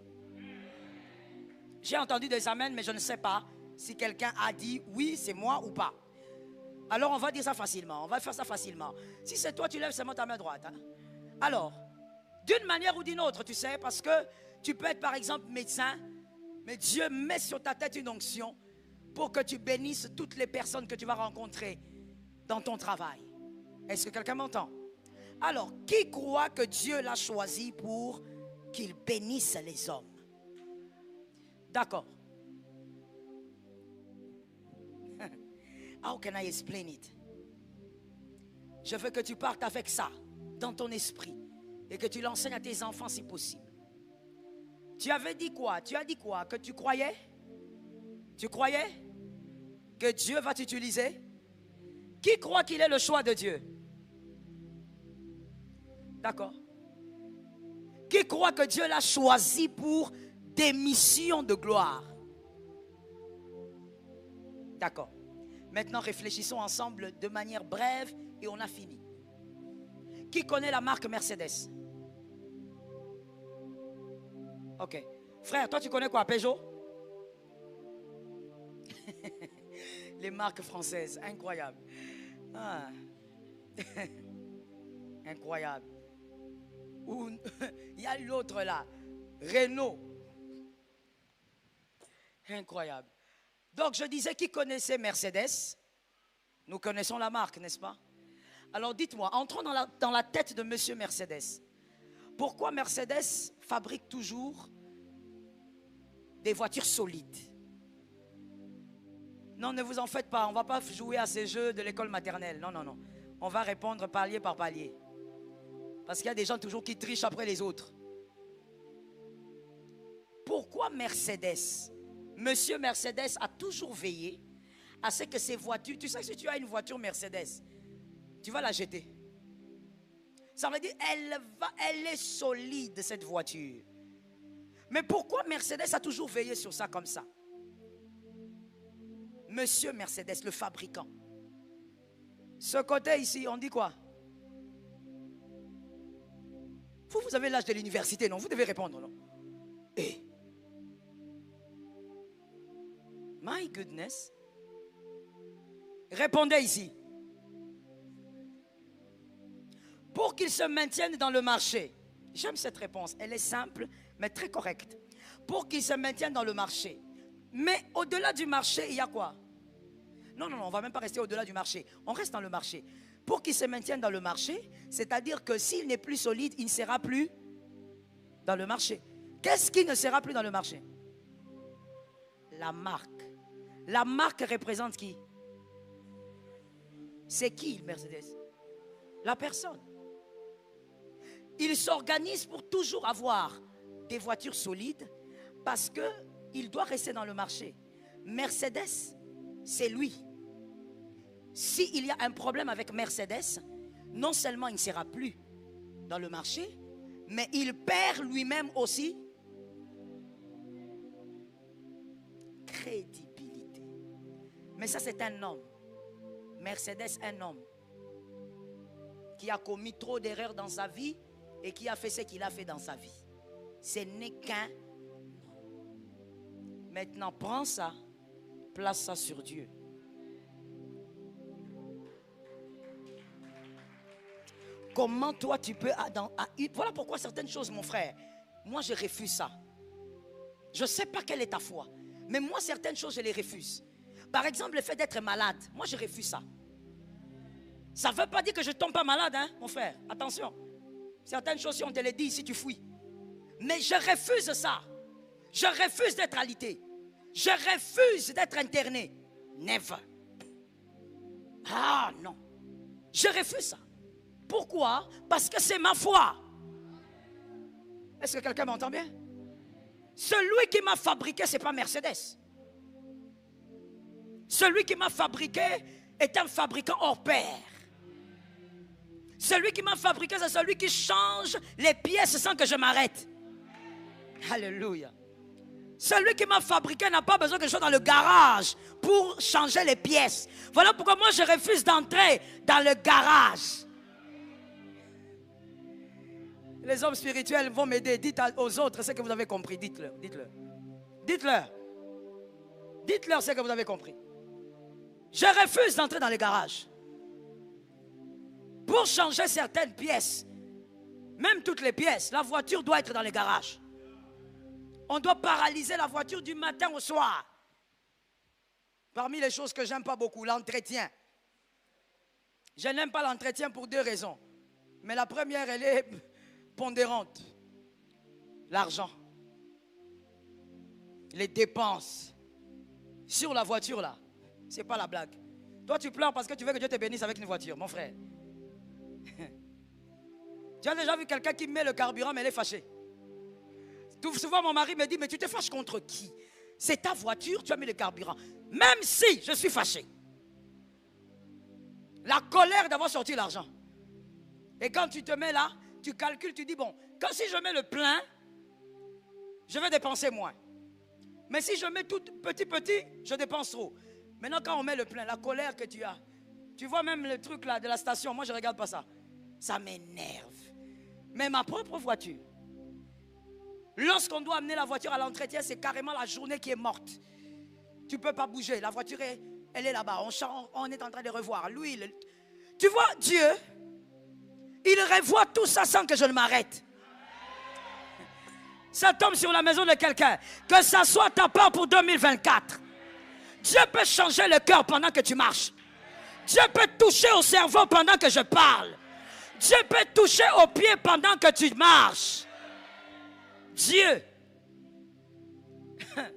J'ai entendu des amens, mais je ne sais pas si quelqu'un a dit oui, c'est moi ou pas. Alors on va dire ça facilement, on va faire ça facilement. Si c'est toi, tu lèves seulement ta main droite. Hein? Alors, d'une manière ou d'une autre, tu sais, parce que tu peux être par exemple médecin, mais Dieu met sur ta tête une onction pour que tu bénisses toutes les personnes que tu vas rencontrer dans ton travail. Est-ce que quelqu'un m'entend? Alors, qui croit que Dieu l'a choisi pour qu'il bénisse les hommes? D'accord. How can I explain it? Je veux que tu partes avec ça dans ton esprit et que tu l'enseignes à tes enfants si possible. Tu avais dit quoi? Tu as dit quoi? Que tu croyais? Tu croyais que Dieu va t'utiliser? Qui croit qu'il est le choix de Dieu? D'accord. Qui croit que Dieu l'a choisi pour des missions de gloire? D'accord. Maintenant, réfléchissons ensemble de manière brève et on a fini. Qui connaît la marque Mercedes? Ok. Frère, toi tu connais quoi? Peugeot? Les marques françaises, incroyable. Ah. Incroyable. Ou il y a l'autre là, Renault. Incroyable. Donc je disais, qui connaissait Mercedes? Nous connaissons la marque, n'est-ce pas? Alors dites-moi, entrons dans la tête de monsieur Mercedes. Pourquoi Mercedes fabrique toujours des voitures solides? Non, ne vous en faites pas, on ne va pas jouer à ces jeux de l'école maternelle. Non, non, non. On va répondre palier par palier. Parce qu'il y a des gens toujours qui trichent après les autres. Pourquoi Mercedes? Monsieur Mercedes a toujours veillé à ce que ces voitures... Tu sais que si tu as une voiture Mercedes, tu vas la jeter. Ça veut dire elle est solide, cette voiture. Mais pourquoi Mercedes a toujours veillé sur ça comme ça? Monsieur Mercedes, le fabricant. Ce côté ici, on dit quoi? Vous avez l'âge de l'université, non? Vous devez répondre, non? Eh. My goodness. Répondez ici. Pour qu'ils se maintiennent dans le marché. J'aime cette réponse. Elle est simple, mais très correcte. Pour qu'ils se maintiennent dans le marché. Mais au-delà du marché, il y a quoi? Non, non, non, on ne va même pas rester au-delà du marché. On reste dans le marché. Pour qu'ils se maintiennent dans le marché, c'est-à-dire que s'il n'est plus solide, il ne sera plus dans le marché. Qu'est-ce qui ne sera plus dans le marché? La marque. La marque représente qui? C'est qui Mercedes? La personne. Il s'organise pour toujours avoir des voitures solides parce qu'il doit rester dans le marché. Mercedes, c'est lui. S'il y a un problème avec Mercedes, non seulement il ne sera plus dans le marché, mais il perd lui-même aussi crédibilité. Mais ça, c'est un homme. Mercedes, un homme qui a commis trop d'erreurs dans sa vie et qui a fait ce qu'il a fait dans sa vie. Ce n'est qu'un homme. Maintenant, prends ça, place ça sur Dieu. Comment toi tu peux... Voilà pourquoi certaines choses, mon frère, moi je refuse ça. Je ne sais pas quelle est ta foi, mais moi certaines choses je les refuse. Par exemple, le fait d'être malade, moi je refuse ça. Ça ne veut pas dire que je ne tombe pas malade, hein, mon frère. Attention. Certaines choses, si on te les dit ici, tu fuis. Mais je refuse ça. Je refuse d'être alité. Je refuse d'être interné. Never. Ah non. Je refuse ça. Pourquoi? Parce que c'est ma foi. Est-ce que quelqu'un m'entend bien? Celui qui m'a fabriqué, ce n'est pas Mercedes. Celui qui m'a fabriqué est un fabricant hors pair. Celui qui m'a fabriqué, c'est celui qui change les pièces sans que je m'arrête. Alléluia. Celui qui m'a fabriqué n'a pas besoin que je sois dans le garage pour changer les pièces. Voilà pourquoi moi je refuse d'entrer dans le garage. Les hommes spirituels vont m'aider. Dites aux autres ce que vous avez compris. Dites-leur. Dites-leur. Dites-leur. Dites-leur ce que vous avez compris. Je refuse d'entrer dans les garages. Pour changer certaines pièces, même toutes les pièces, la voiture doit être dans les garages. On doit paralyser la voiture du matin au soir. Parmi les choses que j'aime pas beaucoup, l'entretien. Je n'aime pas l'entretien pour 2 raisons. Mais la première, elle est pondérante. L'argent. Les dépenses. Sur la voiture là. C'est pas la blague. Toi tu pleures parce que tu veux que Dieu te bénisse avec une voiture, mon frère. Tu as déjà vu quelqu'un qui met le carburant mais elle est fâchée. Tout souvent mon mari me dit, mais tu te fâches contre qui? C'est ta voiture, tu as mis le carburant. Même si je suis fâché. La colère d'avoir sorti l'argent. Et quand tu te mets là, tu calcules, tu dis, bon, quand si je mets le plein, je vais dépenser moins. Mais si je mets tout petit, je dépense trop. Maintenant, quand on met le plein, la colère que tu as, tu vois même le truc là de la station, moi je ne regarde pas ça. Ça m'énerve. Mais ma propre voiture, lorsqu'on doit amener la voiture à l'entretien, c'est carrément la journée qui est morte. Tu ne peux pas bouger. La voiture, elle est là-bas. On est en train de revoir. L'huile. Tu vois, Dieu, il revoit tout ça sans que je ne m'arrête. Ça tombe sur la maison de quelqu'un. Que ça soit ta part pour 2024. Dieu peut changer le cœur pendant que tu marches. Dieu peut toucher au cerveau pendant que je parle. Dieu peut toucher aux pieds pendant que tu marches. Dieu.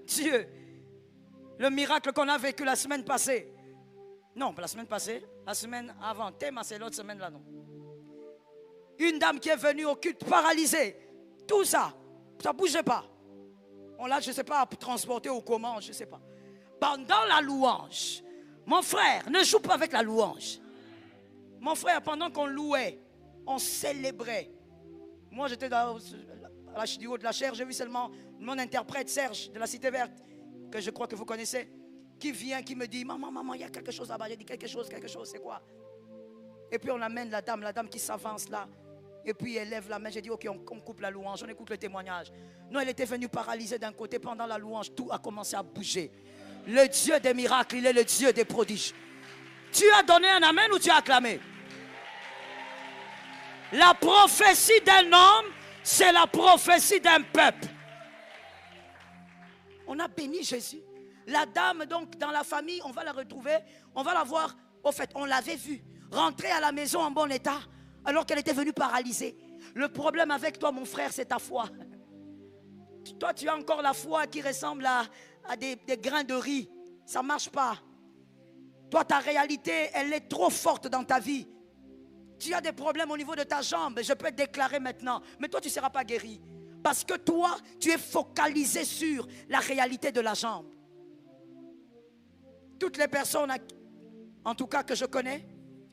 Dieu. Le miracle qu'on a vécu la semaine passée. Non, pas la semaine passée. La semaine avant. Théma, c'est l'autre semaine là, non. Une dame qui est venue au culte paralysée. Tout ça. Ça ne bougeait pas. On l'a, je ne sais pas, transporté ou comment, je ne sais pas. Pendant la louange. Mon frère, ne joue pas avec la louange. Mon frère, pendant qu'on louait, on célébrait. Moi, j'étais du haut de la chair, j'ai vu seulement mon interprète Serge de la Cité Verte, que je crois que vous connaissez, qui vient, qui me dit, maman, il y a quelque chose là-bas. J'ai dit quelque chose, c'est quoi? Et puis on amène la dame qui s'avance là. Et puis elle lève la main, j'ai dit, ok, on coupe la louange, on écoute le témoignage. Non, elle était venue paralysée d'un côté, pendant la louange, tout a commencé à bouger. Le Dieu des miracles, il est le Dieu des prodiges. Tu as donné un amen ou tu as acclamé? La prophétie d'un homme, c'est la prophétie d'un peuple. On a béni Jésus. La dame, donc, dans la famille, on va la retrouver, on va la voir. Au fait, on l'avait vue rentrer à la maison en bon état, alors qu'elle était venue paralysée. Le problème avec toi, mon frère, c'est ta foi. Toi, tu as encore la foi qui ressemble à des grains de riz. Ça ne marche pas. Toi, ta réalité, elle est trop forte dans ta vie. Tu as des problèmes au niveau de ta jambe. Je peux te déclarer maintenant. Mais toi, tu ne seras pas guéri. Parce que toi, tu es focalisé sur la réalité de la jambe. Toutes les personnes, en tout cas que je connais,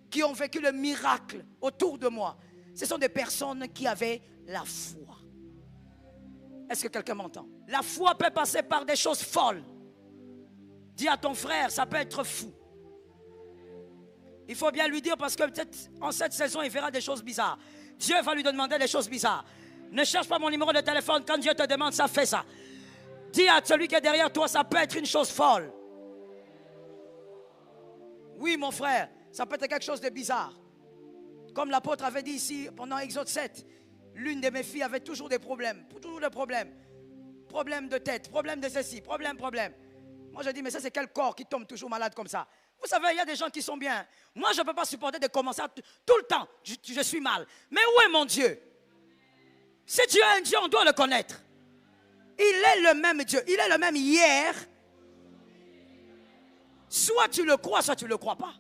qui ont vécu le miracle autour de moi, ce sont des personnes qui avaient la foi. Est-ce que quelqu'un m'entend? La foi peut passer par des choses folles. Dis à ton frère, ça peut être fou. Il faut bien lui dire parce que peut-être en cette saison, il verra des choses bizarres. Dieu va lui demander des choses bizarres. Ne cherche pas mon numéro de téléphone. Quand Dieu te demande ça, fais ça. Dis à celui qui est derrière toi, ça peut être une chose folle. Oui, mon frère, ça peut être quelque chose de bizarre. Comme l'apôtre avait dit ici pendant Exode 7, l'une de mes filles avait toujours des problèmes. Toujours des problèmes. Problème de tête, problème de ceci, problème. Moi, je dis, mais ça, c'est quel corps qui tombe toujours malade comme ça? Vous savez, il y a des gens qui sont bien. Moi, je ne peux pas supporter de commencer tout le temps. Je suis mal. Mais où est mon Dieu? Si Dieu est un Dieu, on doit le connaître. Il est le même Dieu. Il est le même hier. Soit tu le crois, soit tu ne le crois pas.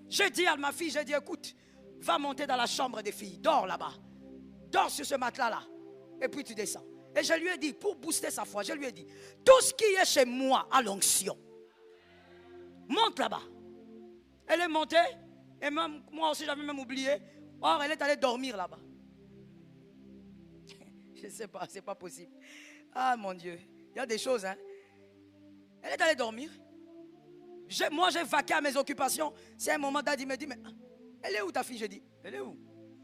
J'ai dit à ma fille, j'ai dit, écoute, va monter dans la chambre des filles. Dors là-bas. Dors sur ce matelas-là. Et puis tu descends. Et je lui ai dit, pour booster sa foi, je lui ai dit, tout ce qui est chez moi a l'onction. Monte là-bas. Elle est montée. Et même, moi aussi, j'avais même oublié. Or, elle est allée dormir là-bas. Je ne sais pas, c'est pas possible. Ah, mon Dieu. Il y a des choses, hein. Elle est allée dormir. Moi, j'ai vaqué à mes occupations. C'est un moment, Daddy me dit, mais elle est où ta fille? Je dis, elle est où?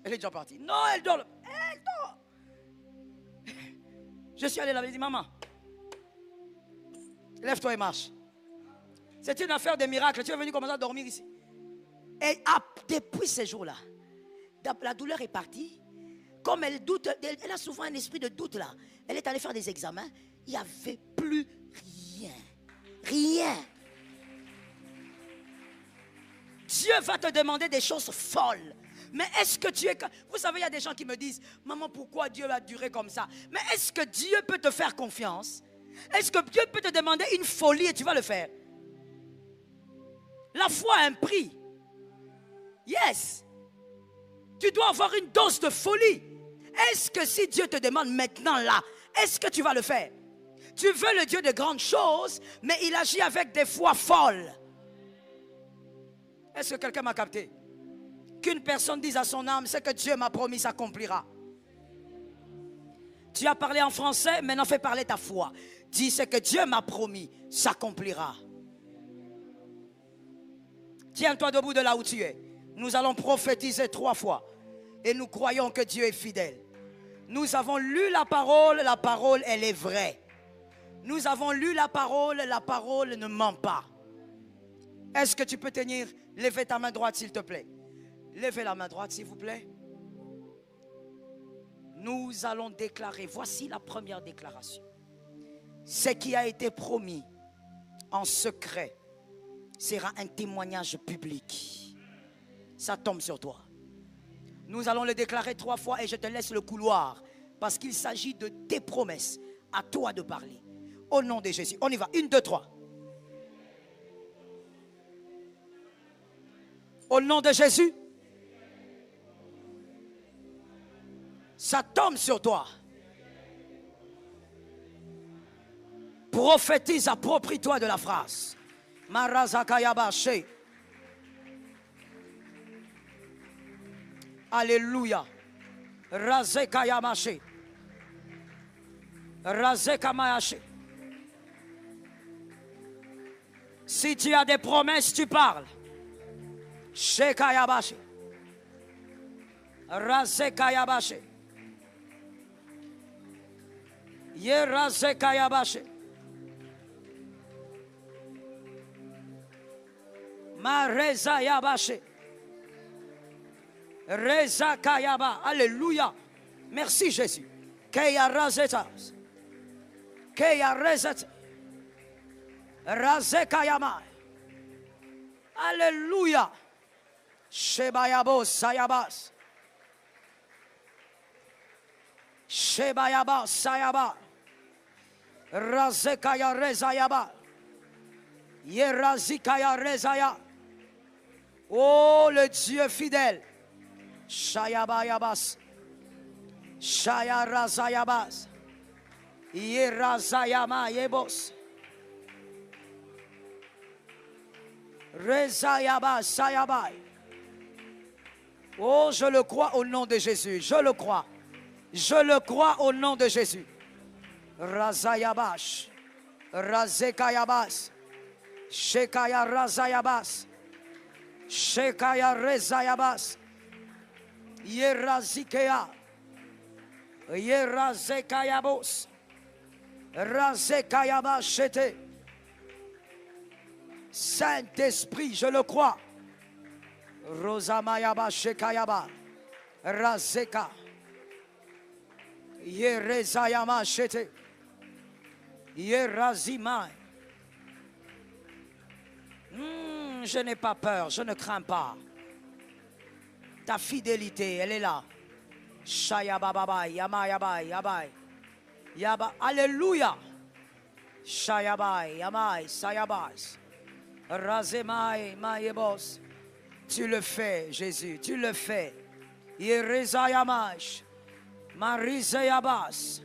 Elle est déjà partie. Non, elle dort. Elle dort. Je suis allé là, j'ai dit, maman, lève-toi et marche. C'est une affaire de miracle. Tu es venu commencer à dormir ici. Et depuis ces jours-là, la douleur est partie. Comme elle doute, elle a souvent un esprit de doute là. Elle est allée faire des examens. Il n'y avait plus rien. Rien. va te demander des choses folles. Mais est-ce que tu es... Vous savez, il y a des gens qui me disent, maman, pourquoi Dieu a duré comme ça? Mais est-ce que Dieu peut te faire confiance? Est-ce que Dieu peut te demander une folie et tu vas le faire? La foi a un prix. Yes. Tu dois avoir une dose de folie. Est-ce que si Dieu te demande maintenant là, est-ce que tu vas le faire? Tu veux le Dieu de grandes choses, mais il agit avec des foi folles. Est-ce que quelqu'un m'a capté? Qu'une personne dise à son âme, ce que Dieu m'a promis s'accomplira. Tu as parlé en français, maintenant fais parler ta foi. Dis ce que Dieu m'a promis s'accomplira. Tiens-toi debout de là où tu es. Nous allons prophétiser 3 fois. Et nous croyons que Dieu est fidèle. Nous avons lu la parole elle est vraie. Nous avons lu la parole ne ment pas. Est-ce que tu peux tenir? Levez ta main droite s'il te plaît. Levez la main droite s'il vous plaît. Nous allons déclarer, voici la première déclaration. Ce qui a été promis en secret sera un témoignage public. Ça tombe sur toi. Nous allons le déclarer 3 fois et je te laisse le couloir parce qu'il s'agit de tes promesses. À toi de parler. Au nom de Jésus. On y va. 1, 2, 3. Au nom de Jésus. Ça tombe sur toi. Prophétise, approprie-toi de la phrase. Marazakayabashe. Alléluia. Razekayamashe. Razekamayache. Si tu as des promesses, tu parles. Shekayabache. Razekayabache. Yerazekayabache. Marezayabache. Rezakayaba. Alléluia. Merci Jésus. Keyarazeta. Keyarezeta. Razekayama. Alléluia. Shebayabos sayabas. Shebayabas sayaba. Razekaya rezayaba. Yerazikaya rezaya. Oh le Dieu fidèle. Shayabayabas. Shayarazayabas. Yerazayama yebos. Rezayabas sayabay. Oh, je le crois au nom de Jésus. Je le crois. Je le crois au nom de Jésus. Razayabash. Razekayabas. Shekaya razayabas. Shekaya rezayabas. Yerazikea. Yerazekayabos. Razekayabashete. Saint-Esprit, je le crois. Rosamayaba Shekayaba. Razeka. Yerezayama Shete. Yerazimai. Je n'ai pas peur, je ne crains pas. Ta fidélité, elle est là. Shayababai, Yamayabai, Yabai. Yaba. Alléluia. Shayabai, Yamai, Sayabas. Razemai, Mayebos. Tu le fais, Jésus, tu le fais. Yerezayamash. Marizayabas.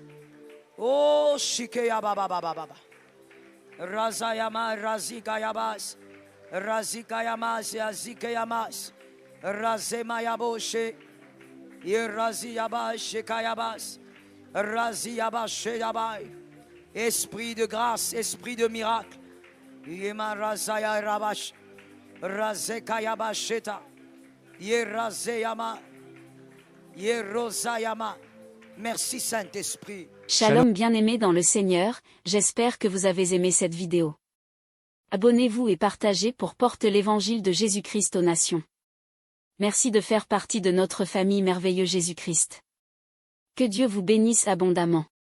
Oh, Shikeyababababa. Razayama, Razikayabas. Razikayamas, Yazikayamas. Razemayaboshe. Yeraziyabash, Shekayabas. Raziyabash, Yabai. Esprit de grâce, esprit de miracle. Yema Razaya Rabash. Razekayabasheta. Yerazeyama. Yerozayama. Merci Saint-Esprit. Shalom bien-aimés dans le Seigneur, j'espère que vous avez aimé cette vidéo. Abonnez-vous et partagez pour porter l'évangile de Jésus-Christ aux nations. Merci de faire partie de notre famille merveilleuse Jésus-Christ. Que Dieu vous bénisse abondamment.